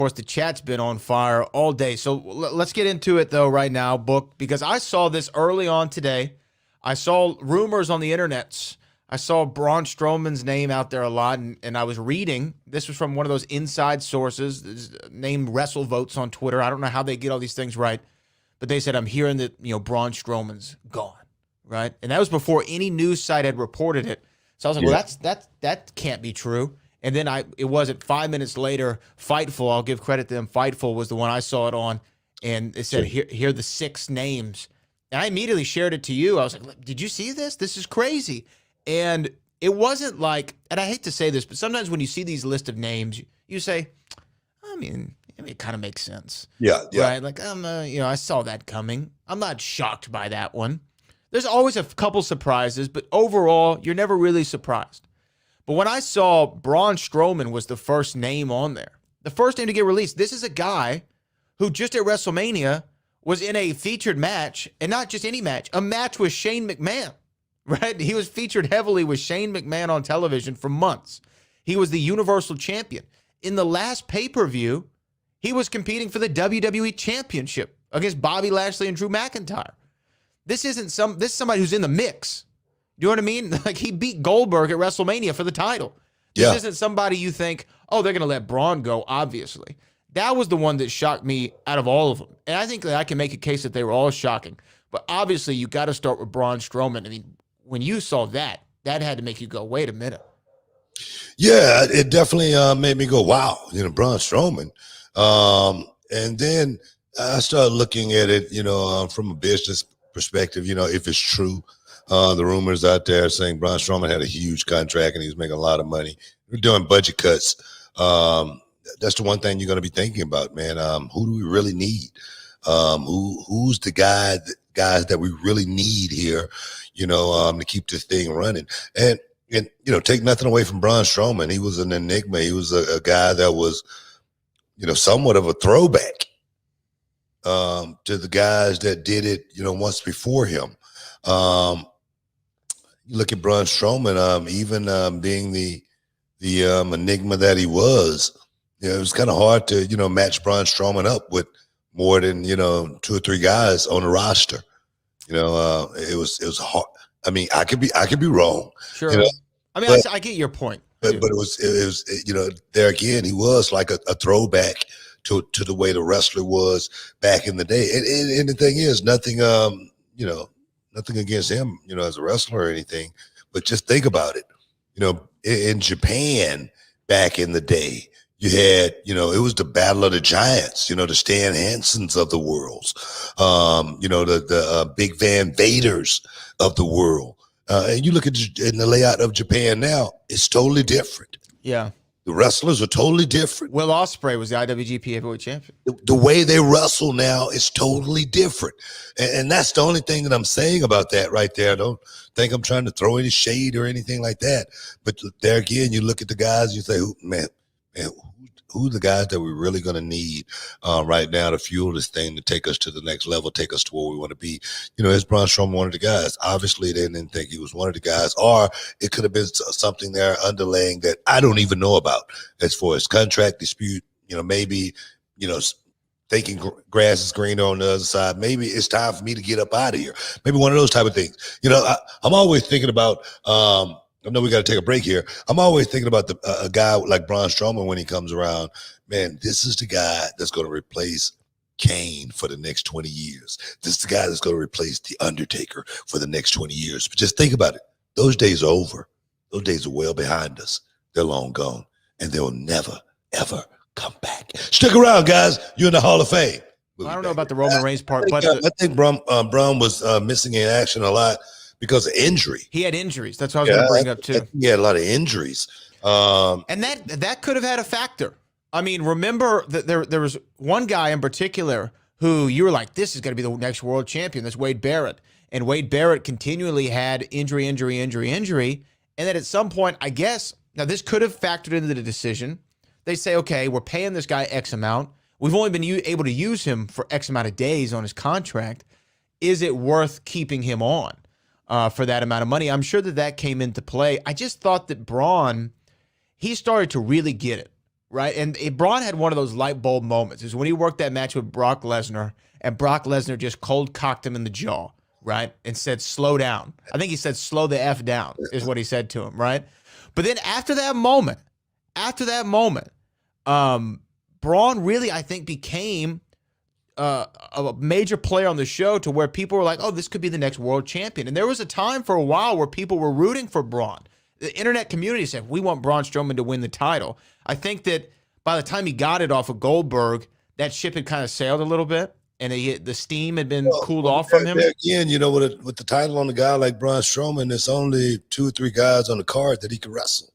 course, the chat's been on fire all day. So let's get into it, though, right now, Book, because I saw this early on today. I saw rumors on the internets. I saw Braun Strowman's name out there a lot, and I was reading. This was from one of those inside sources named WrestleVotes on Twitter. I don't know how they get all these things right, but they said, I'm hearing that, Braun Strowman's gone, right? And that was before any news site had reported it. So I was like, well, that can't be true. And then it wasn't 5 minutes later, Fightful, I'll give credit to them, Fightful was the one I saw it on, and it said, here are the 6 names. And I immediately shared it to you. I was like, did you see this? This is crazy. And it wasn't like, and I hate to say this, but sometimes when you see these list of names, you say, I mean, it kind of makes sense. Yeah. Right? Like, I saw that coming. I'm not shocked by that one. There's always a couple surprises, but overall, you're never really surprised. But when I saw Braun Strowman was the first name on there, the first name to get released, this is a guy who just at WrestleMania was in a featured match, and not just any match, a match with Shane McMahon, right? He was featured heavily with Shane McMahon on television for months. He was the Universal Champion. In the last pay-per-view, he was competing for the WWE Championship against Bobby Lashley and Drew McIntyre. This is somebody who's in the mix. You know what I mean? Like, he beat Goldberg at WrestleMania for the title. This isn't somebody you think, oh, they're going to let Braun go, obviously. That was the one that shocked me out of all of them. And I think that I can make a case that they were all shocking. But obviously, you got to start with Braun Strowman. I mean, when you saw that had to make you go, wait a minute. Yeah, it definitely made me go, wow, Braun Strowman. And then I started looking at it, from a business perspective, if it's true. The rumors out there saying Braun Strowman had a huge contract and he was making a lot of money. We're doing budget cuts. That's the one thing you're going to be thinking about, man. Who do we really need? Who's the guys that we really need here, to keep this thing running? And take nothing away from Braun Strowman. He was an enigma. He was a guy that was, somewhat of a throwback to the guys that did it, once before him. You look at Braun Strowman, even being the enigma that he was, it was kind of hard to, match Braun Strowman up with more than, 2 or 3 guys on the roster. It was hard. I mean, I could be wrong. Sure. I get your point. But it was, there again, he was like a throwback to the way the wrestler was back in the day. And the thing is, nothing, nothing against him, as a wrestler or anything, but just think about it. In Japan back in the day, you had, it was the Battle of the Giants, the Stan Hansens of the world, the Big Van Vaders of the world. And you look at in the layout of Japan now, it's totally different. Yeah. The wrestlers are totally different. Will Ospreay was the IWGP Heavyweight Champion. The way they wrestle now is totally different. And that's the only thing that I'm saying about that right there. I don't think I'm trying to throw any shade or anything like that. But there again, you look at the guys, you say, who are the guys that we're really going to need right now to fuel this thing, to take us to the next level, take us to where we want to be? Is Braun Strowman one of the guys? Obviously, they didn't think he was one of the guys, or it could have been something there underlying that I don't even know about as far as contract dispute, maybe, thinking grass is greener on the other side. Maybe it's time for me to get up out of here. Maybe one of those type of things. I'm always thinking about, I know we got to take a break here. I'm always thinking about a guy like Braun Strowman when he comes around. Man, this is the guy that's going to replace Kane for the next 20 years. This is the guy that's going to replace The Undertaker for the next 20 years. But just think about it. Those days are over. Those days are well behind us. They're long gone, and they'll never, ever come back. Stick around, guys. You're in the Hall of Fame. I don't know about the Roman Reigns part, but I think Braun was missing in action a lot because of injury. He had injuries. That's what I was going to bring up too. He had a lot of injuries. And that could have had a factor. I mean, remember that there was one guy in particular who you were like, this is going to be the next world champion. That's Wade Barrett. And Wade Barrett continually had injury. And then at some point, I guess, now this could have factored into the decision. They say, okay, we're paying this guy X amount. We've only been able to use him for X amount of days on his contract. Is it worth keeping him on for that amount of money? I'm sure that came into play. I just thought that Braun, he started to really get it, right? And Braun had one of those light bulb moments. Is when he worked that match with Brock Lesnar, and Brock Lesnar just cold cocked him in the jaw, right? And said, slow down. I think he said, slow the F down, is what he said to him, right? But then after that moment, Braun really, I think, became a major player on the show to where people were like, oh, this could be the next world champion. And there was a time for a while where people were rooting for Braun. The internet community said, we want Braun Strowman to win the title. I think that by the time he got it off of Goldberg, that ship had kind of sailed a little bit, and the steam had been cooled off from him. Again, you know, with the title on a guy like Braun Strowman, there's only 2 or 3 guys on the card that he could wrestle,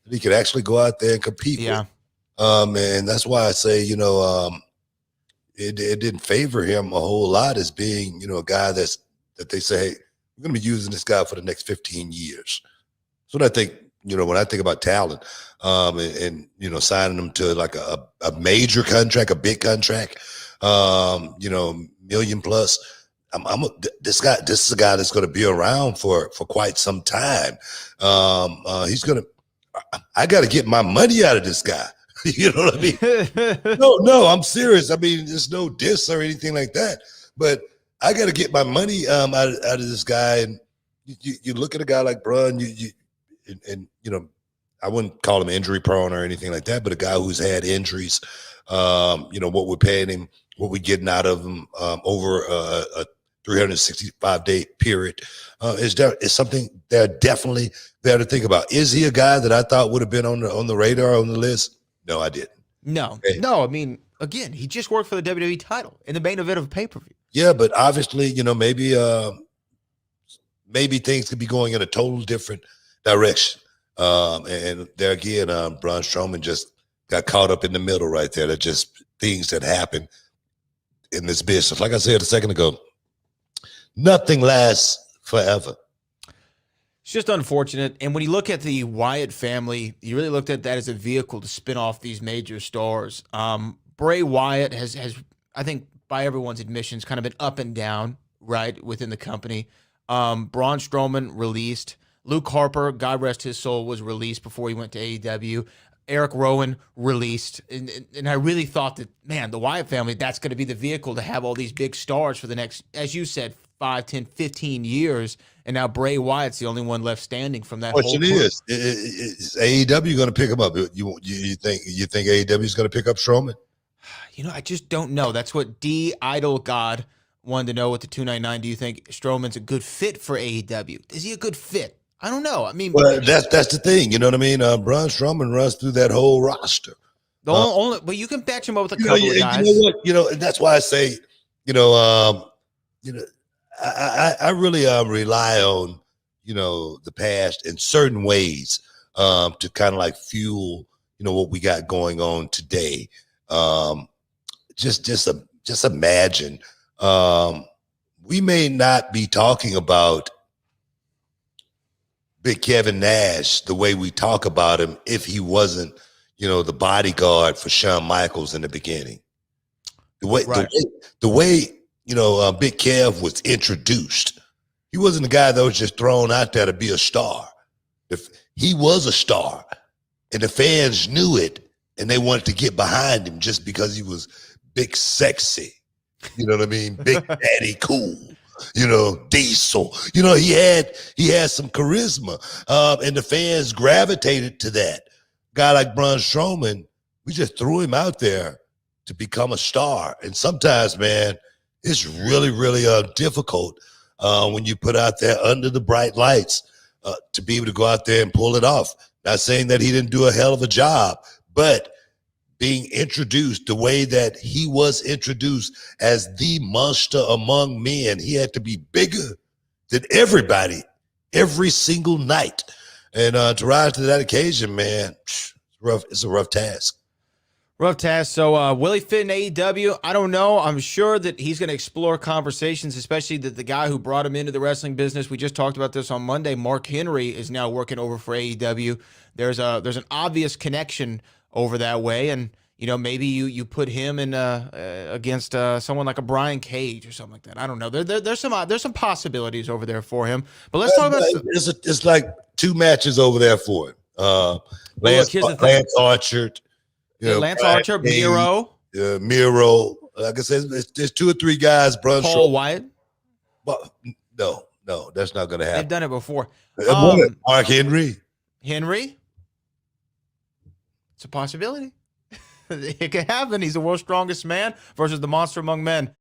that he could actually go out there and compete with. And that's why I say, you know, it didn't favor him a whole lot as being, you know, a guy that they say, hey, we're going to be using this guy for the next 15 years. So I think, you know, when I think about talent, and you know, signing them to like a major contract, a big contract, you know, $1 million plus. This is a guy that's going to be around for quite some time. I got to get my money out of this guy. You know what I mean? No, I'm serious. I mean, there's no diss or anything like that, but I got to get my money out of this guy. And you look at a guy like Braun, and you know, I wouldn't call him injury prone or anything like that, but a guy who's had injuries, you know, what we're paying him, what we're getting out of him over a 365-day period is something they're definitely there to think about. Is he a guy that I thought would have been on the radar, on the list? No, I didn't. No. I mean, again, he just worked for the WWE title in the main event of a pay-per-view. Yeah, but obviously, you know, maybe things could be going in a total different direction. And there again, Braun Strowman just got caught up in the middle right there. That just things that happen in this business. Like I said a second ago, nothing lasts forever. It's just unfortunate. And when you look at the Wyatt family, you really looked at that as a vehicle to spin off these major stars. Bray Wyatt has, I think, by everyone's admissions, kind of been up and down, right, within the company. Braun Strowman released. Luke Harper, God rest his soul, was released before he went to AEW. Eric Rowan released. And I really thought that, man, the Wyatt family, that's going to be the vehicle to have all these big stars for the next, as you said, 5, 10, 15 years. And now Bray Wyatt's the only one left standing from that whole group. Is AEW going to pick him up? You think AEW is going to pick up Strowman? You know, I just don't know. That's what D Idol God wanted to know with the 299. Do you think Strowman's a good fit for AEW? Is he a good fit? I don't know. I mean, well, that's the thing. You know what I mean? Braun Strowman runs through that whole roster. But you can patch him up with a couple of guys. You know what? You know, and that's why I say, you know, I really rely on, you know, the past in certain ways to kind of like fuel, you know, what we got going on today. Just imagine we may not be talking about Big Kevin Nash the way we talk about him if he wasn't, you know, the bodyguard for Shawn Michaels in the beginning. The way you know, Big Kev was introduced. He wasn't the guy that was just thrown out there to be a star. He was a star, and the fans knew it, and they wanted to get behind him just because he was big sexy. You know what I mean? Big daddy cool. You know, Diesel. You know, he had some charisma, and the fans gravitated to that. Guy like Braun Strowman, we just threw him out there to become a star. And sometimes, man, it's really, really difficult when you put out there under the bright lights to be able to go out there and pull it off. Not saying that he didn't do a hell of a job, but being introduced the way that he was introduced as the monster among men, he had to be bigger than everybody every single night. And to rise to that occasion, man, it's a rough task. Rough task. So will he fit in AEW? I don't know. I'm sure that he's going to explore conversations, especially that the guy who brought him into the wrestling business. We just talked about this on Monday. Mark Henry is now working over for AEW. There's an obvious connection over that way, and you know, maybe you put him in against someone like a Brian Cage or something like that. I don't know. There's some possibilities over there for him. But let's talk about it's like 2 matches over there for him. Lance Archer. Yeah, Lance Archer, Miro, Miro. Like I said, there's 2 or 3 guys. Braun Paul Strowman. Wyatt. But no, that's not going to They've happen. done it before. Mark Henry. Henry. It's a possibility. It could happen. He's the world's strongest man versus the monster among men.